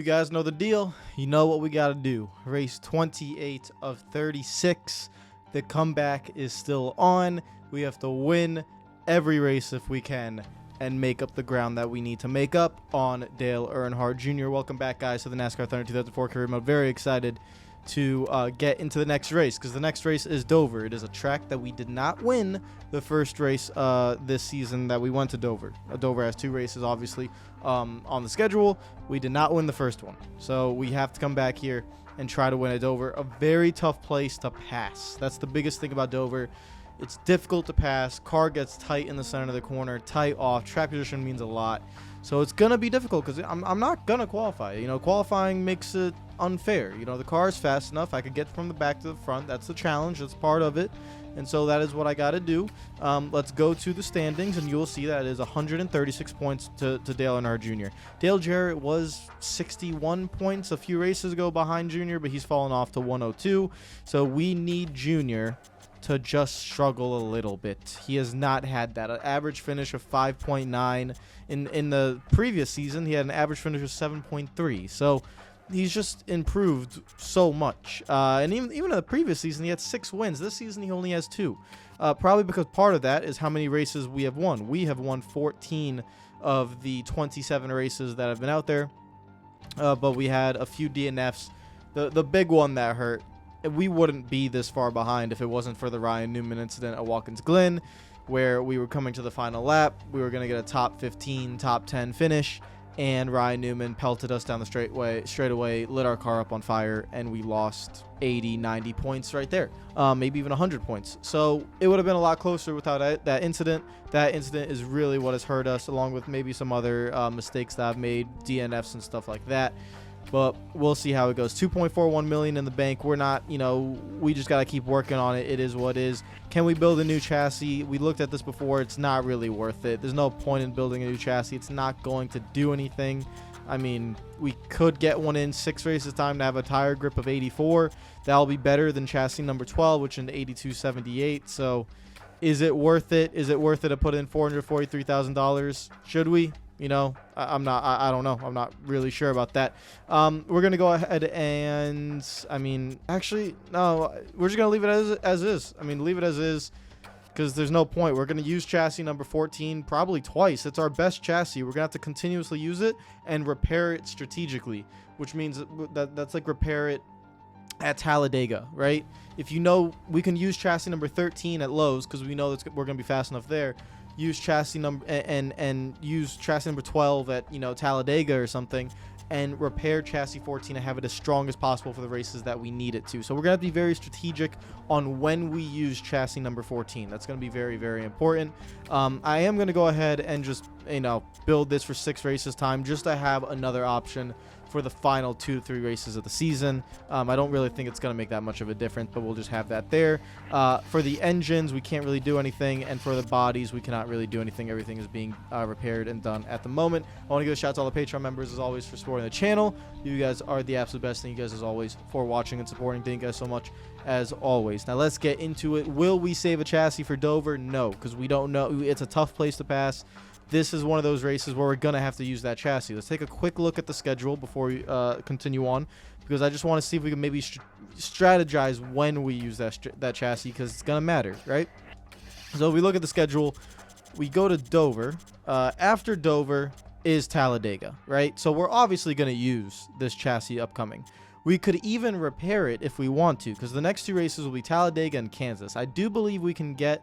You guys know the deal. You know what we got to do. Race 28 of 36. The comeback is still on. We have to win every race if we can and make up the ground that we need to make up on Dale Earnhardt Jr. Welcome back, guys, to the NASCAR Thunder 2004 career mode. Very excited to get into the next race because the next race is Dover. It is a track that we did not win the first race this season that we went to Dover. Dover has two races, obviously, on the schedule. We did not win the first one, so we have to come back here and try to win at Dover. A very tough place to pass. That's the biggest thing about Dover. It's difficult to pass. Car gets tight in the center of the corner, tight off. Track position means a lot. So it's going to be difficult because I'm not going to qualify. You know, qualifying makes it unfair. You know, the car is fast enough. I could get from the back to the front. That's the challenge. That's part of it. And so that is what I got to do. Let's go to the standings, and you'll see that it is 136 points to Dale Earnhardt Jr. Dale Jarrett was 61 points a few races ago behind Jr., but he's fallen off to 102. So we need Jr. to just struggle a little bit. He has not had that. An average finish of 5.9. In the previous season, he had an average finish of 7.3. So he's just improved so much. And even in the previous season, he had 6 wins. This season, he only has 2. Probably because part of that is how many races we have won. We have won 14 of the 27 races that have been out there. But we had a few DNFs. The big one that hurt, we wouldn't be this far behind if it wasn't for the Ryan Newman incident at Watkins Glen, where we were coming to the final lap. We were going to get a top 15, top 10 finish, and Ryan Newman pelted us down the straightaway, lit our car up on fire, and we lost 80, 90 points right there, maybe even 100 points. So it would have been a lot closer without that incident. That incident is really what has hurt us, along with maybe some other mistakes that I've made, DNFs and stuff like that. But we'll see how it goes. $2.41 million in the bank. We're not, we just got to keep working on it. It is what it is. Can we build a new chassis? We looked at this before. It's not really worth it. There's no point in building a new chassis. It's not going to do anything. I mean, we could get one in 6 races time to have a tire grip of 84. That'll be better than chassis number 12, which is 82.78. So is it worth it? Is it worth it to put in $443,000? Should we? I don't know. I'm not really sure about that. We're going to go ahead and, actually, no, we're just going to leave it as is. Leave it as is because there's no point. We're going to use chassis number 14 probably twice. It's our best chassis. We're going to have to continuously use it and repair it strategically, which means that's like repair it at Talladega, right? If we can use chassis number 13 at Lowe's because we know we're going to be fast enough there. Use chassis number and use chassis number 12 at Talladega or something, and repair chassis 14 and have it as strong as possible for the races that we need it to. So we're gonna have to be very strategic on when we use chassis number 14. That's gonna be very, very important. I am gonna go ahead and just build this for 6 races time just to have another option for the final 2 to 3 races of the season. I don't really think it's going to make that much of a difference, but we'll just have that there. For the engines, we can't really do anything, and for the bodies, we cannot really do anything. Everything is being repaired and done at the moment. I want to give a shout out to all the Patreon members, as always, for supporting the channel. You guys are the absolute best. Thank you guys, as always, for watching and supporting. Thank you guys so much, as always. Now, let's get into it. Will we save a chassis for Dover? No, because we don't know. It's a tough place to pass. This is one of those races where we're going to have to use that chassis. Let's take a quick look at the schedule before we continue on, because I just want to see if we can maybe strategize when we use that chassis, because it's going to matter, right? So if we look at the schedule, we go to Dover. After Dover is Talladega, right? So we're obviously going to use this chassis upcoming. We could even repair it if we want to, because the next 2 races will be Talladega and Kansas. I do believe we can get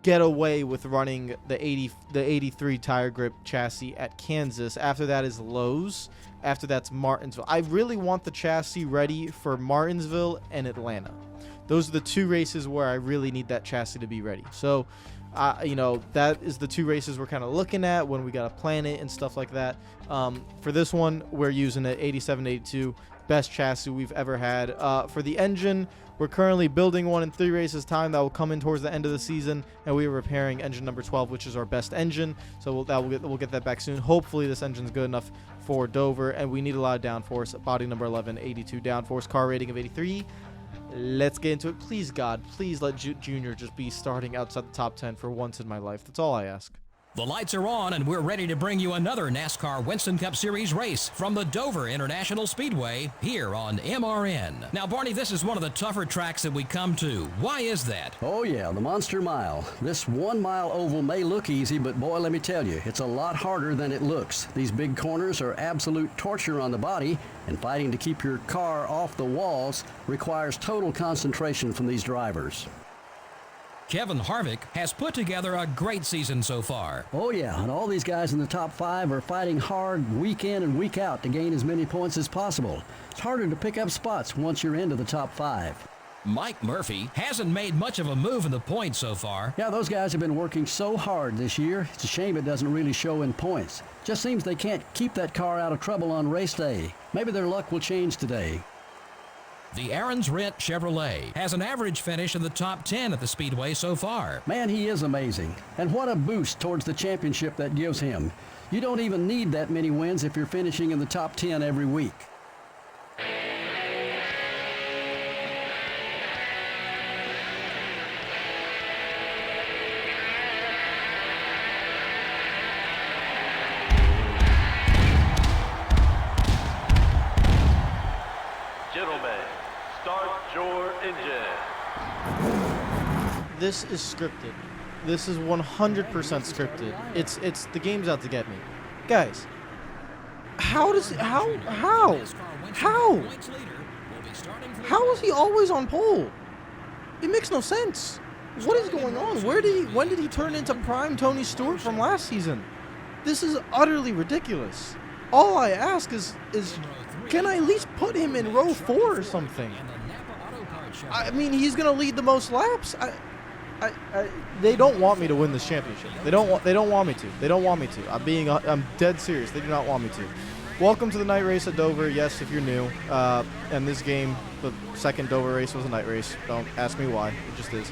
away with running the 83 tire grip chassis at Kansas. After that is Lowe's. After that's Martinsville. I really want the chassis ready for Martinsville and Atlanta. Those are the 2 races where I really need that chassis to be ready. So, that is the 2 races we're kind of looking at when we got to plan it and stuff like that. For this one, we're using an 87-82, best chassis we've ever had. For the engine, we're currently building one in 3 races time that will come in towards the end of the season, and we are repairing engine number 12, which is our best engine. So we'll get that back soon. Hopefully this engine's good enough for Dover, and we need a lot of downforce. Body number 11, 82 downforce, car rating of 83. Let's get into it. Please, God, please let Junior just be starting outside the top 10 for once in my life. That's all I ask. The lights are on, and we're ready to bring you another NASCAR Winston Cup Series race from the Dover International Speedway here on MRN. Now, Barney, this is one of the tougher tracks that we come to. Why is that? Oh yeah, the Monster Mile. This 1 mile oval may look easy, but boy, let me tell you, it's a lot harder than it looks. These big corners are absolute torture on the body, and fighting to keep your car off the walls requires total concentration from these drivers. Kevin Harvick has put together a great season so far. Oh yeah, and all these guys in the top 5 are fighting hard week in and week out to gain as many points as possible. It's harder to pick up spots once you're into the top 5. Mike Murphy hasn't made much of a move in the points so far. Yeah, those guys have been working so hard this year. It's a shame it doesn't really show in points. Just seems they can't keep that car out of trouble on race day. Maybe their luck will change today. The Aaron's Rent Chevrolet has an average finish in the top 10 at the Speedway so far. Man, he is amazing. And what a boost towards the championship that gives him. You don't even need that many wins if you're finishing in the top 10 every week. This is scripted. This is 100% scripted. It's the game's out to get me. Guys, how is he always on pole? It makes no sense. What is going on? When did he turn into prime Tony Stewart from last season? This is utterly ridiculous. All I ask is can I at least put him in row 4 or something? I mean, he's gonna lead the most laps. They don't want me to win this championship. They don't want me to. They don't want me to. I'm dead serious. They do not want me to. Welcome to the night race at Dover. Yes, if you're new. And this game, the second Dover race was a night race. Don't ask me why. It just is.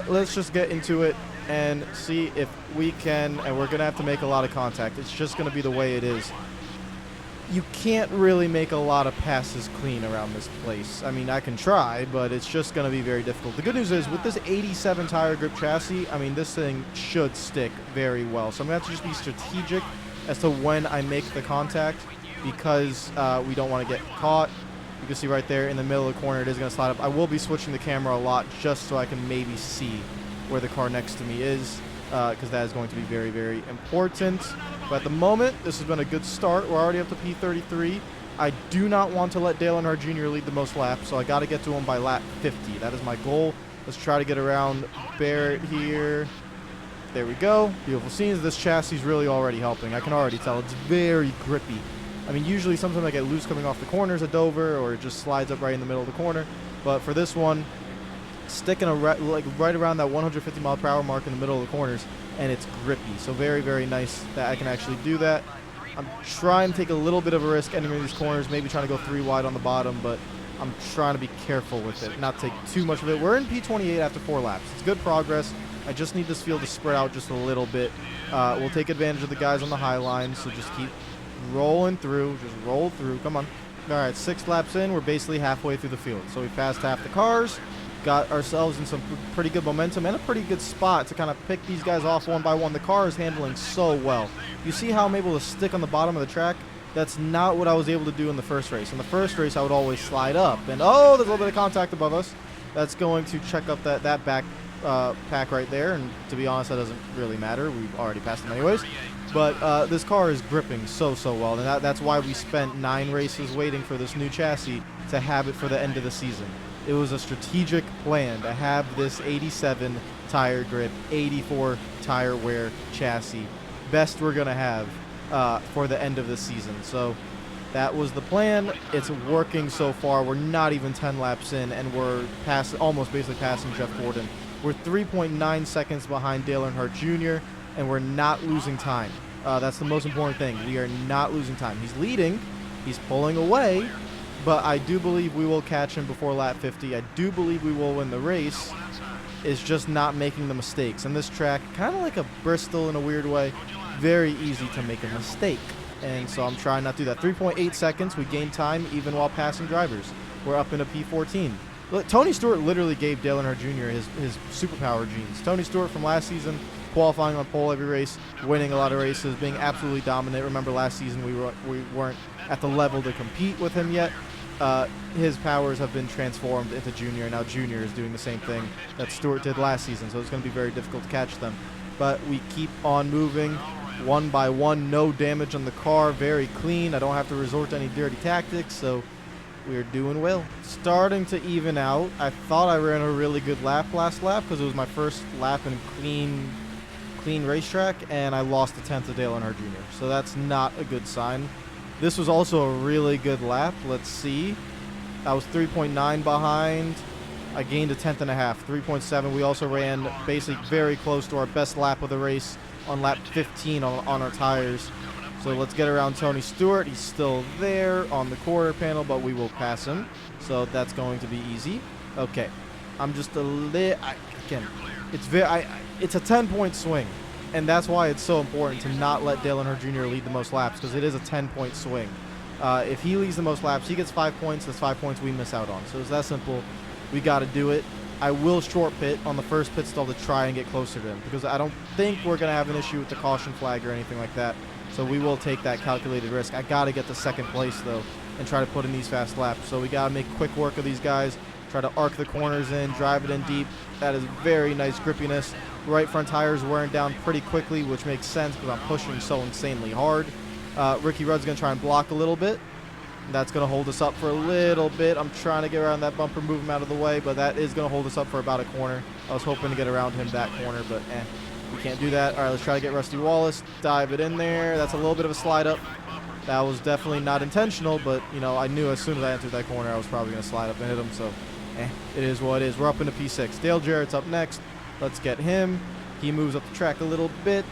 Let's just get into it and see if we can. And we're gonna have to make a lot of contact. It's just gonna be the way it is. You can't really make a lot of passes clean around this place. I mean, I can try, but it's just going to be very difficult. The good news is, with this 87 tire grip chassis, I mean, this thing should stick very well. So I'm going to have to just be strategic as to when I make the contact, because we don't want to get caught. You can see right there in the middle of the corner, it is going to slide up. I will be switching the camera a lot just so I can maybe see where the car next to me is, because that is going to be very, very important. But at the moment, this has been a good start. We're already up to P33. I do not want to let Dale Earnhardt Jr. lead the most laps, so I got to get to him by lap 50. That is my goal. Let's try to get around Barrett here. There we go. Beautiful scenes. This chassis is really already helping. I can already tell it's very grippy. I mean, usually sometimes I get loose coming off the corners at Dover, or it just slides up right in the middle of the corner. But for this one, sticking like right around that 150 mile per hour mark in the middle of the corners, and it's grippy. So very, very nice that I can actually do that. I'm trying to take a little bit of a risk entering these corners, maybe trying to go 3 wide on the bottom, but I'm trying to be careful with it, not take too much of it. We're in P28 after 4 laps. It's good progress. I just need this field to spread out just a little bit. We'll take advantage of the guys on the high line, so just keep rolling through. Just roll through. Come on. All right, 6 laps in. We're basically halfway through the field. So we passed half the cars. Got ourselves in some pretty good momentum and a pretty good spot to kind of pick these guys off one by one. The car is handling so well. You see how I'm able to stick on the bottom of the track? That's not what I was able to do in the first race. In the first race, I would always slide up. And, oh, there's a little bit of contact above us. That's going to check up that back pack right there. And to be honest, that doesn't really matter. We've already passed them anyways. But this car is gripping so well. And that's why we spent 9 races waiting for this new chassis to have it for the end of the season. It was a strategic plan to have this 87 tire grip, 84 tire wear chassis. Best we're going to have for the end of the season. So that was the plan. It's working so far. We're not even 10 laps in, and we're almost basically passing Jeff Gordon. We're 3.9 seconds behind Dale Earnhardt Jr., and we're not losing time. That's the most important thing. We are not losing time. He's leading. He's pulling away. But I do believe we will catch him before lap 50. I do believe we will win the race. It's just not making the mistakes. And this track, kind of like a Bristol in a weird way, very easy to make a mistake. And so I'm trying not to do that. 3.8 seconds. We gain time even while passing drivers. We're up into P14. Look, Tony Stewart literally gave Dale Earnhardt Jr. his superpower genes. Tony Stewart from last season, qualifying on pole every race, winning a lot of races, being absolutely dominant. Remember last season we weren't at the level to compete with him yet. His powers have been transformed into Junior, and now Junior is doing the same thing that Stewart did last season, so it's going to be very difficult to catch them. But we keep on moving one by one, no damage on the car, very clean. I don't have to resort to any dirty tactics, so we're doing well. Starting to even out. I thought I ran a really good lap last lap because it was my first lap in clean racetrack, and I lost a tenth of Dale Earnhardt Jr., so that's not a good sign. This was also a really good lap. Let's see. I was 3.9 behind. I gained a tenth and a half, 3.7. We also ran basically very close to our best lap of the race on lap 15 on our tires. So let's get around Tony Stewart. He's still there on the quarter panel, but we will pass him. So that's going to be easy. Okay. I'm just a little... Again, it's a 10-point swing. And that's why it's so important to not let Dale Earnhardt Jr. lead the most laps, because it is a 10-point swing. If he leads the most laps, he gets 5 points. That's 5 points we miss out on. So it's that simple. We got to do it. I will short pit on the first pit stall to try and get closer to him, because I don't think we're going to have an issue with the caution flag or anything like that. So we will take that calculated risk. I got to get to second place, though, and try to put in these fast laps. So we got to make quick work of these guys, try to arc the corners in, drive it in deep. That is very nice grippiness. Right front tires wearing down pretty quickly, which makes sense because I'm pushing so insanely hard. Ricky Rudd's going to try and block a little bit. That's going to hold us up for a little bit. I'm trying to get around that bumper, move him out of the way, but that is going to hold us up for about a corner. I was hoping to get around him that corner, but we can't do that. All right, let's try to get Rusty Wallace, dive it in there. That's a little bit of a slide up. That was definitely not intentional, but, you know, I knew as soon as I entered that corner I was probably going to slide up and hit him, so it is what it is. We're up into P6. Dale Jarrett's up next. Let's get him. He moves up the track a little bit,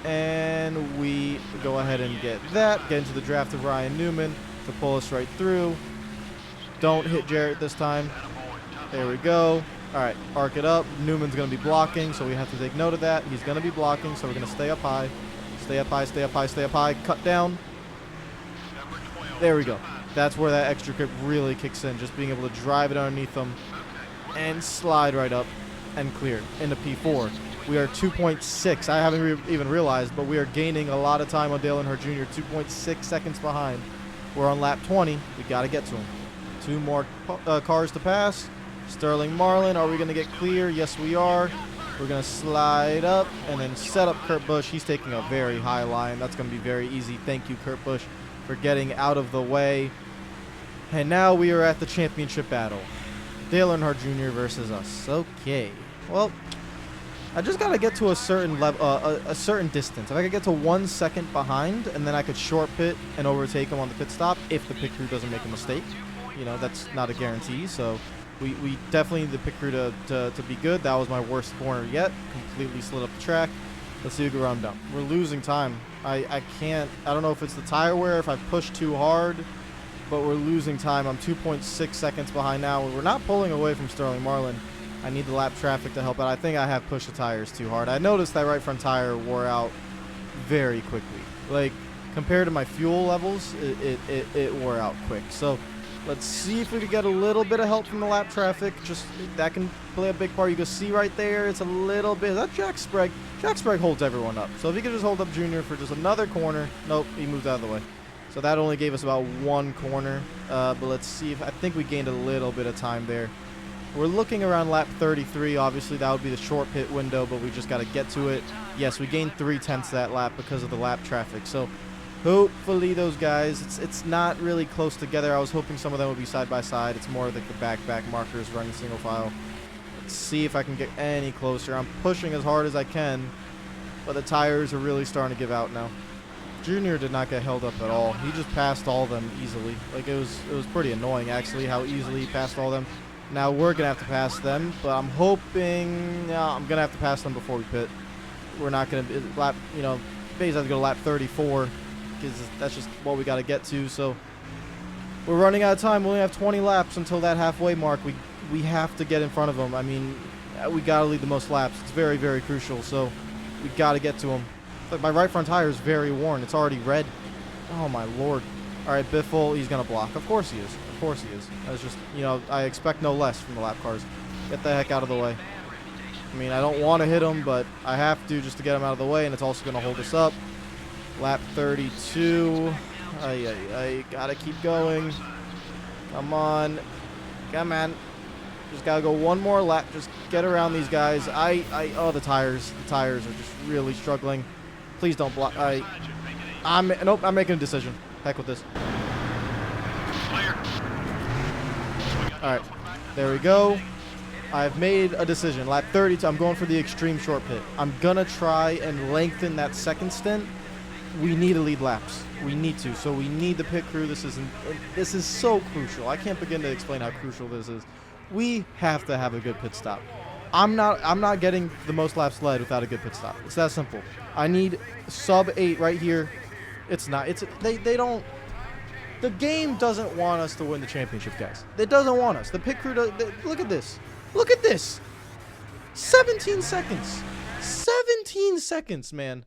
and we go ahead and get that. Get into the draft of Ryan Newman to pull us right through. Don't hit Jarrett this time. There we go. All right, arc it up. Newman's going to be blocking, so we have to take note of that. He's going to be blocking, so we're going to stay up high. Stay up high, stay up high, stay up high. Cut down. There we go. That's where that extra grip really kicks in, just being able to drive it underneath them and slide right up and clear into P4. We are 2.6. I haven't even realized, but we are gaining a lot of time on Dale Earnhardt Jr., 2.6 seconds behind. We're on lap 20. We got to get to him. 2 more cars to pass. Sterling Marlin, are we going to get clear? Yes, we are. We're going to slide up and then set up Kurt Busch. He's taking a very high line. That's going to be very easy. Thank you, Kurt Busch, for getting out of the way. And now we are at the championship battle. Dale Earnhardt Jr. versus us. Okay. Well, I just got to get to a certain level, a certain distance. If I could get to 1 second behind, and then I could short pit and overtake him on the pit stop if the pit crew doesn't make a mistake. You know, that's not a guarantee, so we definitely need the pit crew to be good. That was my worst corner yet. Completely slid up the track. Let's see who can run down. We're losing time. I don't know if it's the tire wear, if I push too hard, but we're losing time. I'm 2.6 seconds behind now. We're not pulling away from Sterling Marlin. I need the lap traffic to help out. I think I have pushed the tires too hard. I noticed that right front tire wore out very quickly. Like, compared to my fuel levels, it wore out quick. So let's see if we can get a little bit of help from the lap traffic. Just that can play a big part. You can see right there, it's a little bit. That Jack Sprague. Jack Sprague holds everyone up. So if he could just hold up Junior for just another corner. Nope, he moved out of the way. So that only gave us about 1 corner. But let's see if I think we gained a little bit of time there. We're looking around lap 33. Obviously, that would be the short pit window, but we just got to get to it. Yes, we gained 3/10 that lap because of the lap traffic. So hopefully those guys, it's not really close together. I was hoping some of them would be side by side. It's more like the back markers running single file. Let's see if I can get any closer. I'm pushing as hard as I can, but the tires are really starting to give out now. Junior did not get held up at all. He just passed all of them easily. Like, it was pretty annoying, actually, how easily he passed all of them. Now we're going to have to pass them, but I'm hoping I'm going to have to pass them before we pit. We're not going to lap, you know, basically have to go to lap 34 because that's just what we got to get to. So we're running out of time. We only have 20 laps until that halfway mark. We have to get in front of them. I mean, we got to lead the most laps. It's very, very crucial. So we got to get to them. But my right front tire is very worn. It's already red. Oh, my Lord. All right, Biffle, he's going to block. Of course he is. Of course he is. That's just, you know, I expect no less from the lap cars. Get the heck out of the way. I mean, I don't want to hit him, but I have to just to get him out of the way, and it's also going to hold us up. Lap 32. I got to keep going. Come on. Come on. Just got to go one more lap. Just get around these guys. Oh, the tires. The tires are just really struggling. Please don't block. Nope, I'm making a decision. Heck with this. All right. There we go. I've made a decision. Lap 32. I'm going for the extreme short pit. I'm going to try and lengthen that second stint. We need to lead laps. We need to. So we need the pit crew. This is so crucial. I can't begin to explain how crucial this is. We have to have a good pit stop. I'm not getting the most laps led without a good pit stop. It's that simple. I need sub 8 right here. It's not. They don't. The game doesn't want us to win the championship, guys. It doesn't want us. The pit crew does. Look at this. Look at this. 17 seconds. 17 seconds, man.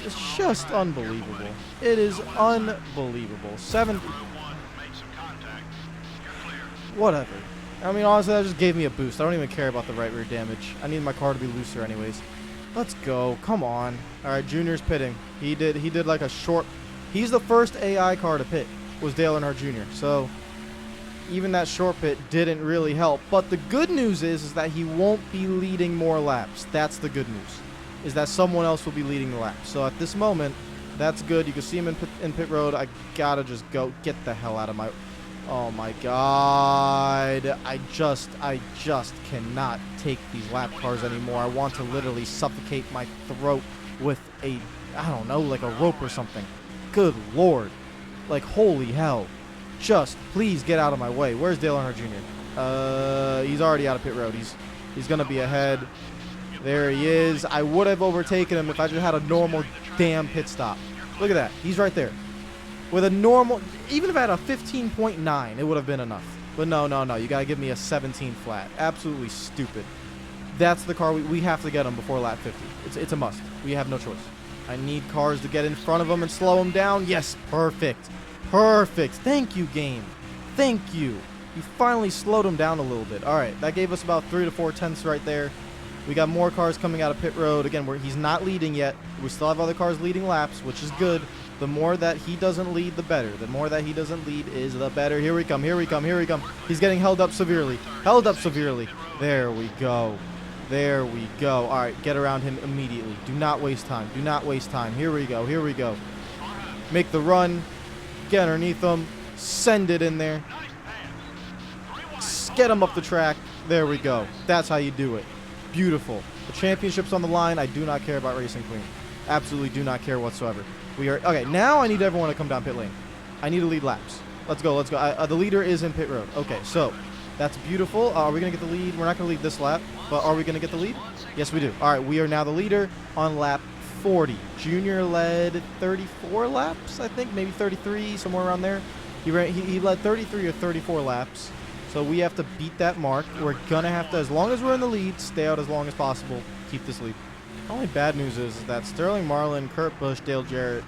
It's just unbelievable. It is unbelievable. Whatever. I mean, honestly, that just gave me a boost. I don't even care about the right rear damage. I need my car to be looser anyways. Let's go. Come on. All right, Junior's pitting. He did like a short. He's the first AI car to pit, was Dale Earnhardt Jr. So even that short pit didn't really help. But the good news is that he won't be leading more laps. That's the good news, is that someone else will be leading the laps. So at this moment, that's good. You can see him in pit road. I gotta just go. Get the hell out of my... Oh my God. I just cannot take these lap cars anymore. I want to literally suffocate my throat with a, I don't know, like a rope or something. Good Lord. Like, holy hell. Just please get out of my way. Where's Dale Earnhardt Jr.? He's already out of pit road. He's going to be ahead. There he is. I would have overtaken him if I just had a normal damn pit stop. Look at that. He's right there. With a normal, even if I had a 15.9, it would have been enough. But no. You got to give me a 17 flat. Absolutely stupid. That's the car. We have to get him before lap 50. It's a must. We have no choice. I need cars to get in front of him and slow him down. Yes, perfect. Perfect. Thank you, game. Thank you. You finally slowed him down a little bit. All right, that gave us about 3 to 4 tenths right there. We got more cars coming out of pit road. Again, he's not leading yet. We still have other cars leading laps, which is good. The more that he doesn't lead, the better. The more that he doesn't lead is the better. Here we come. He's getting held up severely. There we go. All right, get around him immediately. Do not waste time. Here we go. Make the run. Get underneath him. Send it in there. Get him up the track. There we go. That's how you do it. Beautiful. The championship's on the line. I do not care about Racing Queen. Absolutely do not care whatsoever. Okay, now I need everyone to come down pit lane. I need to lead laps. Let's go. The leader is in pit road. Okay, so that's beautiful. Are we going to get the lead? We're not going to lead this lap, but are we going to get the lead? Yes, we do. All right, we are now the leader on lap 40. Junior led 34 laps, I think, maybe 33, somewhere around there. He led 33 or 34 laps. So we have to beat that mark. We're going to have to, as long as we're in the lead, stay out as long as possible, keep this lead. The only bad news is that Sterling Marlin, Kurt Busch, Dale Jarrett,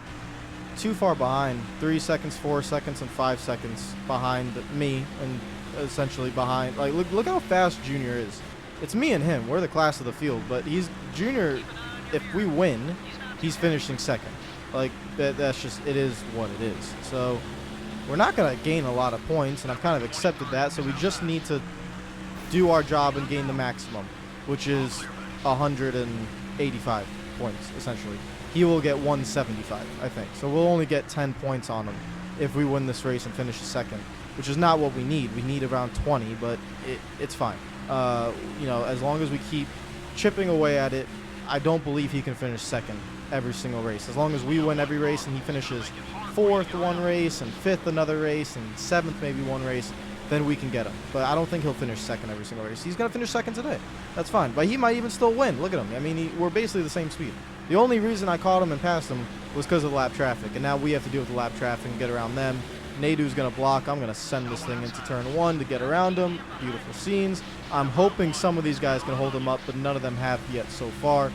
too far behind. 3 seconds, 4 seconds, and 5 seconds behind me, and essentially behind. Like, look how fast Junior is. It's me and him. We're the class of the field, but Junior, if we win, he's finishing second. Like, that's just, it is what it is. So we're not going to gain a lot of points, and I've kind of accepted that. So we just need to do our job and gain the maximum, which is 185 points, essentially. He will get 175, I think. So we'll only get 10 points on him if we win this race and finish second, which is not what we need. We need around 20, but it's fine. As long as we keep chipping away at it, I don't believe he can finish second every single race. As long as we win every race and he finishes 4th one race and 5th another race and 7th maybe one race, then we can get him. But I don't think he'll finish second every single race. He's going to finish second today. That's fine. But he might even still win. Look at him. I mean, we're basically the same speed. The only reason I caught him and passed him was because of the lap traffic. And now we have to deal with the lap traffic and get around them. Nadu's going to block. I'm going to send this thing into turn 1 to get around him. Beautiful scenes. I'm hoping some of these guys can hold him up, but none of them have yet so far.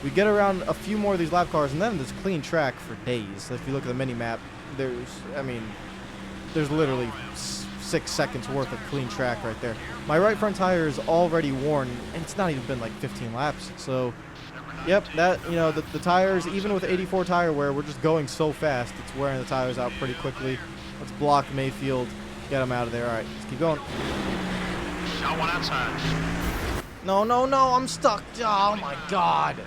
We get around a few more of these lap cars, and then there's clean track for days. If you look at the mini map, there's literally 6 seconds worth of clean track right there. My right front tire is already worn, and it's not even been like 15 laps. So, yep, the tires, even with 84 tire wear, we're just going so fast. It's wearing the tires out pretty quickly. Let's block Mayfield, get him out of there. All right, let's keep going. Got one outside. No, no, no, I'm stuck. Oh my God.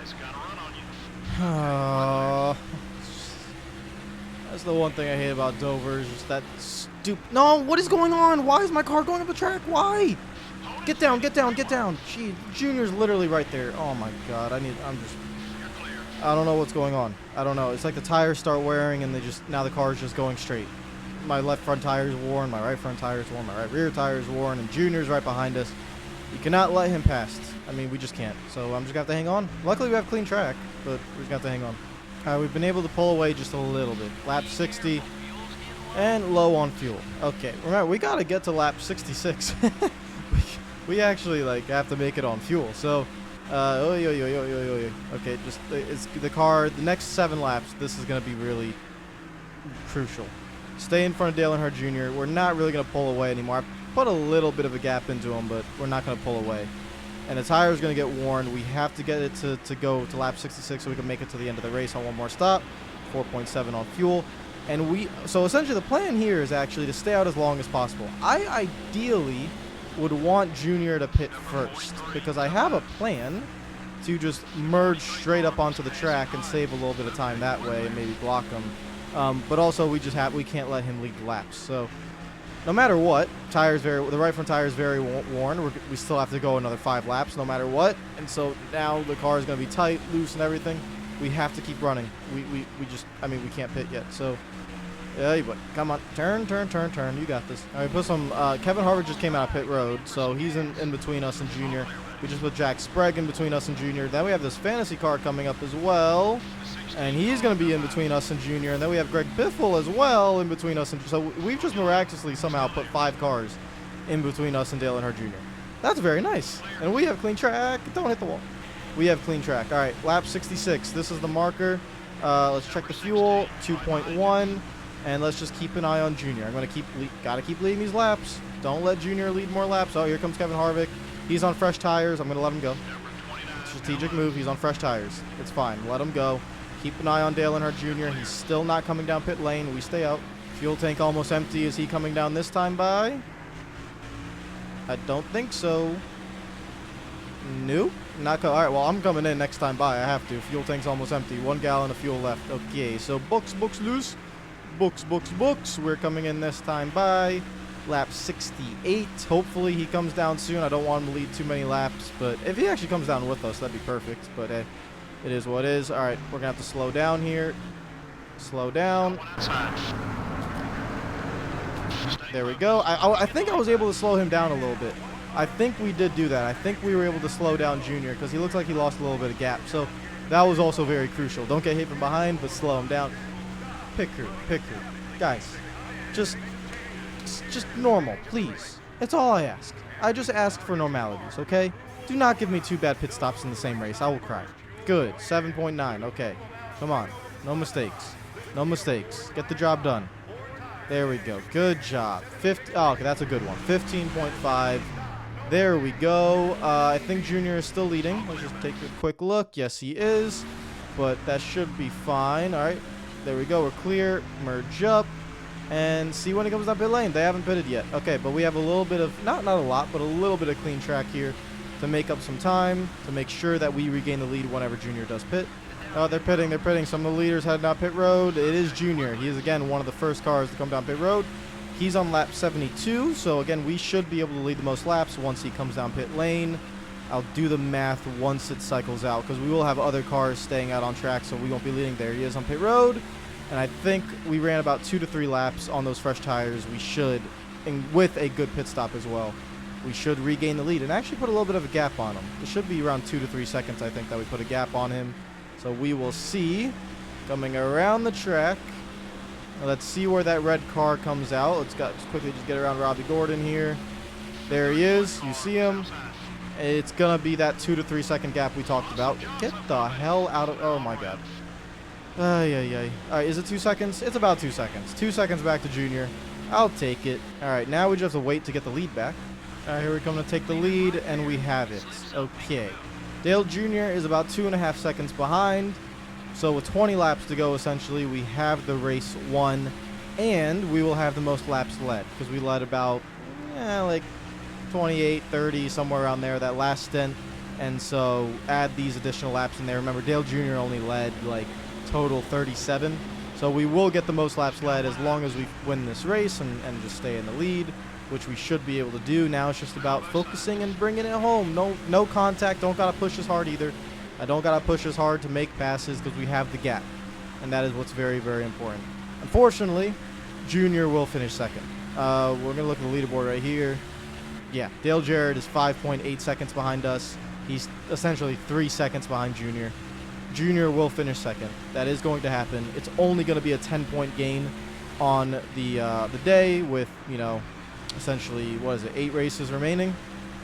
That's the one thing I hate about Dover, is just that stupid. No, what is going on? Why is my car going up the track? Why? Get down, get down, get down. Gee, Junior's literally right there. Oh my God, I don't know what's going on. I don't know. It's like the tires start wearing and now the car is just going straight. My left front tire is worn, my right front tire is worn, my right rear tire is worn, and Junior's right behind us. You cannot let him past. I mean, we just can't. So I'm just going to have to hang on. Luckily, we have clean track, but we're just going to have to hang on. All right, we've been able to pull away just a little bit. Lap 60 and low on fuel. Okay, remember, we got to get to lap 66. we actually, have to make it on fuel. So, okay, it's the car, the next 7 laps, this is going to be really crucial. Stay in front of Dale Earnhardt Jr. We're not really going to pull away anymore. I put a little bit of a gap into him, but we're not going to pull away. And the tire is going to get worn. We have to get it to go to lap 66 so we can make it to the end of the race on one more stop. 4.7 on fuel. And so essentially the plan here is actually to stay out as long as possible. I ideally would want Junior to pit first, because I have a plan to just merge straight up onto the track and save a little bit of time that way and maybe block him. But also we can't let him lead the laps. So no matter what, the right front tire is very worn. We still have to go another 5 laps no matter what. And so now the car is going to be tight, loose, and everything. We have to keep running. We can't pit yet. So, yeah, but come on, turn. You got this. All right, put some. Kevin Harvick just came out of pit road, so he's in between us and Junior. We just put Jack Sprague in between us and Junior. Then we have this fantasy car coming up as well. And he's going to be in between us and Junior. And then we have Greg Biffle as well in between us. And so we've just miraculously somehow put 5 cars in between us and Dale Earnhardt Jr. That's very nice. And we have clean track. Don't hit the wall. We have clean track. All right, lap 66. This is the marker. Let's check the fuel, 2.1. And let's just keep an eye on Junior. I'm going to gotta keep leading these laps. Don't let Junior lead more laps. Oh, here comes Kevin Harvick. He's on fresh tires. I'm going to let him go. Strategic move. He's on fresh tires. It's fine. Let him go. Keep an eye on Dale Earnhardt Jr. He's still not coming down pit lane. We stay out. Fuel tank almost empty. Is he coming down this time by? I don't think so. Nope. Not all right, well, I'm coming in next time by. I have to. Fuel tank's almost empty. 1 gallon of fuel left. Okay, so books loose. Books. We're coming in this time by. Lap 68. Hopefully he comes down soon. I don't want him to lead too many laps, but if he actually comes down with us, that'd be perfect. But hey, it is what it is. All right, we're going to have to slow down here. Slow down. There we go. I think I was able to slow him down a little bit. I think we did do that. I think we were able to slow down Junior because he looks like he lost a little bit of gap. So that was also very crucial. Don't get hit from behind, but slow him down. Pick her. Guys, just normal, please. That's all I ask. I just ask for normalities, okay? Do not give me 2 bad pit stops in the same race. I will cry. Good. 7.9. Okay. Come on. No mistakes. Get the job done. There we go. Good job. Oh, okay, that's a good one. 15.5. There we go. I think Junior is still leading. Let's just take a quick look. Yes, he is. But that should be fine. All right. There we go. We're clear. Merge up. And see when he comes down pit lane. They haven't pitted yet. Okay, but we have a little bit of, not a lot, but a little bit of clean track here to make up some time, to make sure that we regain the lead whenever Junior does pit. Oh, they're pitting. Some of the leaders heading down pit road. It is Junior. He is, again, one of the first cars to come down pit road. He's on lap 72, so, again, we should be able to lead the most laps once he comes down pit lane. I'll do the math once it cycles out, because we will have other cars staying out on track, so we won't be leading. There he is on pit road. And I think we ran about 2 to 3 laps on those fresh tires. We should, and with a good pit stop as well, we should regain the lead and actually put a little bit of a gap on him. It should be around 2 to 3 seconds, I think, that we put a gap on him. So we will see. Coming around the track. Now let's see where that red car comes out. Let's quickly just get around Robbie Gordon here. There he is. You see him. It's going to be that 2 to 3 second gap we talked about. Get the hell out of... Oh, my God. Ay. All right, is it 2 seconds? It's about 2 seconds. 2 seconds back to Junior. I'll take it. All right, now we just have to wait to get the lead back. All right, here we come to take the lead, and we have it. Okay. Dale Jr. is about 2.5 seconds behind. So with 20 laps to go, essentially, we have the race won. And we will have the most laps led, because we led about, like 28, 30, somewhere around there, that last stint. And so add these additional laps in there. Remember, Dale Jr. only led, like, total 37. So we will get the most laps led as long as we win this race and just stay in the lead, which we should be able to do. Now it's just about focusing and bringing it home. No contact. Don't got to push as hard either. I don't got to push as hard to make passes because we have the gap. And that is what's very, very important. Unfortunately, Junior will finish second. We're going to look at the leaderboard right here. Yeah, Dale Jarrett is 5.8 seconds behind us. He's essentially 3 seconds behind Junior. Junior will finish second. That is going to happen. It's only going to be a 10-point gain on the day with, essentially, 8 races remaining.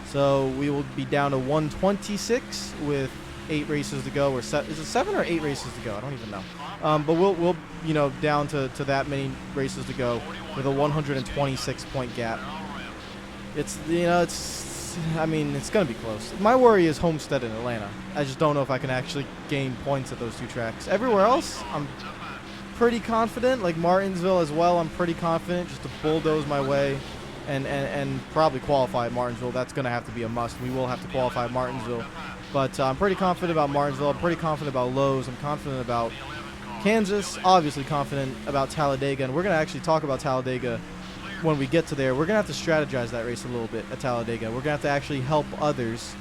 So we will be down to 126 with 8 races to go. Is it 7 or 8 races to go? I don't even know. But we'll down to that many races to go with a 126-point gap. It's going to be close. My worry is Homestead and Atlanta. I just don't know if I can actually gain points at those 2 tracks. Everywhere else, I'm pretty confident. Like Martinsville as well, I'm pretty confident just to bulldoze my way and probably qualify at Martinsville. That's going to have to be a must. We will have to qualify at Martinsville. But I'm pretty confident about Martinsville. I'm pretty confident about Lowe's. I'm confident about Kansas. Obviously confident about Talladega. And we're going to actually talk about Talladega when we get to there. We're going to have to strategize that race a little bit at Talladega. We're going to have to actually help others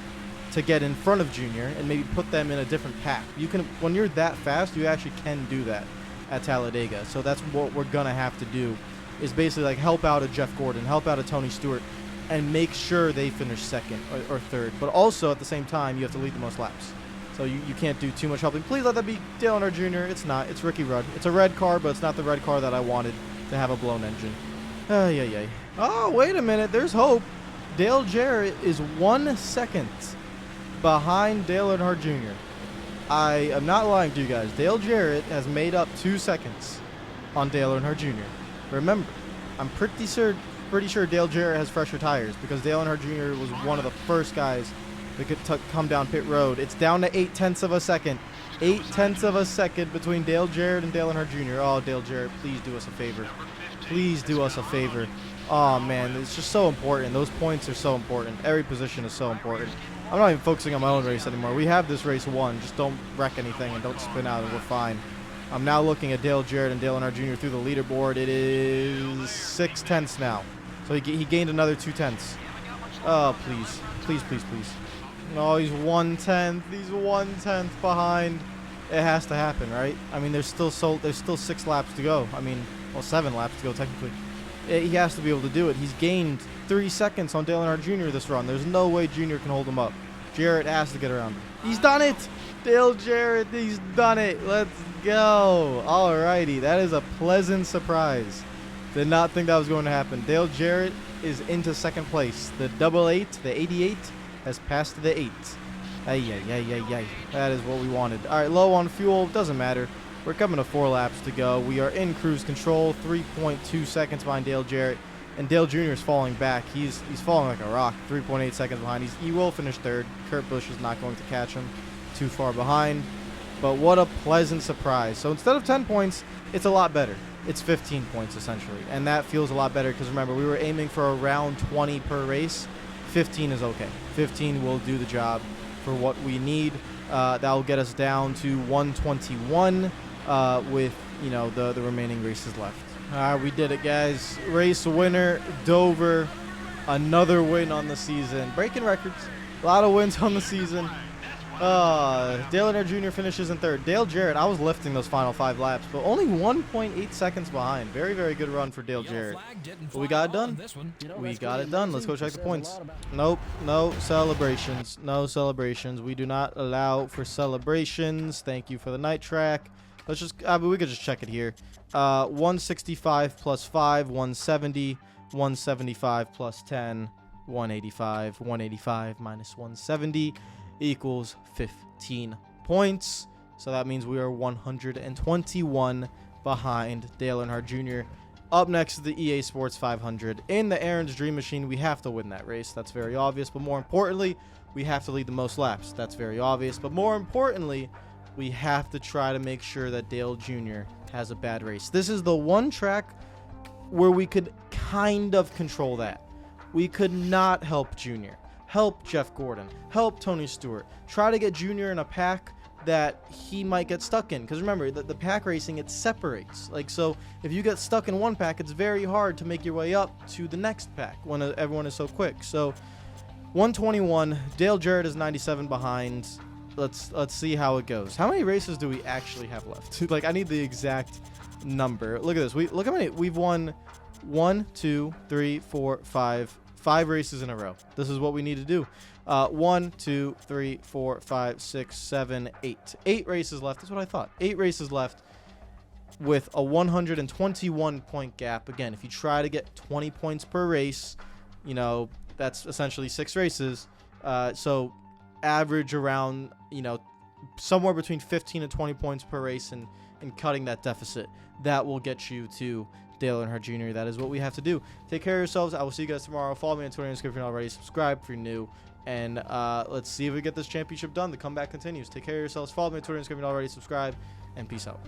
to get in front of Junior and maybe put them in a different pack. You can, when you're that fast, you actually can do that at Talladega. So that's what we're going to have to do, is basically like help out a Jeff Gordon, help out a Tony Stewart, and make sure they finish second or third. But also at the same time, you have to lead the most laps. So you can't do too much helping. Please let that be Dale Earnhardt Jr. It's not. It's Ricky Rudd. It's a red car, but it's not the red car that I wanted to have a blown engine. Oh, wait a minute. There's hope. Dale Jarrett is 1 second behind Dale Earnhardt Jr. I am not lying to you guys. Dale Jarrett has made up 2 seconds on Dale Earnhardt Jr. Remember, I'm pretty sure Dale Jarrett has fresher tires because Dale Earnhardt Jr. was one of the first guys that could come down pit road. It's down to 0.8 of a second. 0.8 of a second between Dale Jarrett and Dale Earnhardt Jr. Oh, Dale Jarrett, please do us a favor. Please do us a favor. Oh, man, it's just so important. Those points are so important. Every position is so important. I'm not even focusing on my own race anymore. We have this race won. Just don't wreck anything and don't spin out and we're fine. I'm now looking at Dale Jarrett and Dale Earnhardt Jr. through the leaderboard. It is 6/10 now. So he gained another 2/10. Oh, please. Please, please, please. No, he's 1/10. He's 1/10 behind. It has to happen, right? I mean, there's still 6 laps to go. I mean, well, 7 laps to go technically. He has to be able to do it. He's gained 3 seconds on Dale Earnhardt Jr. this run. There's no way Jr. can hold him up. Jarrett has to get around him. He's done it! Dale Jarrett, he's done it. Let's go. Alrighty, that is a pleasant surprise. Did not think that was going to happen. Dale Jarrett is into second place. The 88, the 88, has passed to the 8. Ay. That is what we wanted. All right, low on fuel. Doesn't matter. We're coming to 4 laps to go. We are in cruise control. 3.2 seconds behind Dale Jarrett. And Dale Jr. is falling back. He's falling like a rock. 3.8 seconds behind. He will finish third. Kurt Busch is not going to catch him. Too far behind. But what a pleasant surprise. So instead of 10 points, it's a lot better. It's 15 points essentially. And that feels a lot better because remember, we were aiming for around 20 per race. 15 is okay. 15 will do the job for what we need. That will get us down to 121 with, the remaining races left. We did it, guys. Race winner, Dover. Another win on the season. Breaking records. A lot of wins on the season. Dale Earnhardt Jr. finishes in third. Dale Jarrett, I was lifting those final 5 laps, but only 1.8 seconds behind. Very, very good run for Dale Jarrett. But we got it done. We got it done. Let's go check the points. Nope. No celebrations. No celebrations. We do not allow for celebrations. Thank you for the night track. Let's just, we could just check it here. 165 plus 5, 170. 175 plus 10, 185. 185 minus 170 equals 15 points. So that means we are 121 behind Dale Earnhardt Jr. Up next is the EA Sports 500. In the Aaron's Dream Machine, we have to win that race. That's very obvious. But more importantly, we have to lead the most laps. That's very obvious. But more importantly, we have to try to make sure that Dale Jr. has a bad race. This is the one track where we could kind of control that. We could not help Jr., help Jeff Gordon, help Tony Stewart, try to get Jr. in a pack that he might get stuck in. Because remember, the pack racing, it separates. Like, so if you get stuck in one pack, it's very hard to make your way up to the next pack when everyone is so quick. So 121, Dale Jarrett is 97 behind. Let's see how it goes. How many races do we actually have left? Like, I need the exact number. Look at this. Look how many we've won. 1, 2, 3, 4, 5 races in a row. This is what we need to do. 1, 2, 3, 4, 5, 6, 7, 8. 8 races left. That's what I thought. 8 races left with a 121 point gap. Again, if you try to get 20 points per race, you know, that's essentially 6 races. So average around, you know, somewhere between 15 and 20 points per race, and cutting that deficit. That will get you to Dale Earnhardt Jr. That is what we have to do. Take care of yourselves. I will see you guys tomorrow. Follow me on Twitter and Instagram if you're not already. Subscribe if you're new. And let's see if we get this championship done. The comeback continues. Take care of yourselves. Follow me on Twitter and Instagram if you're not already. Subscribe, and peace out.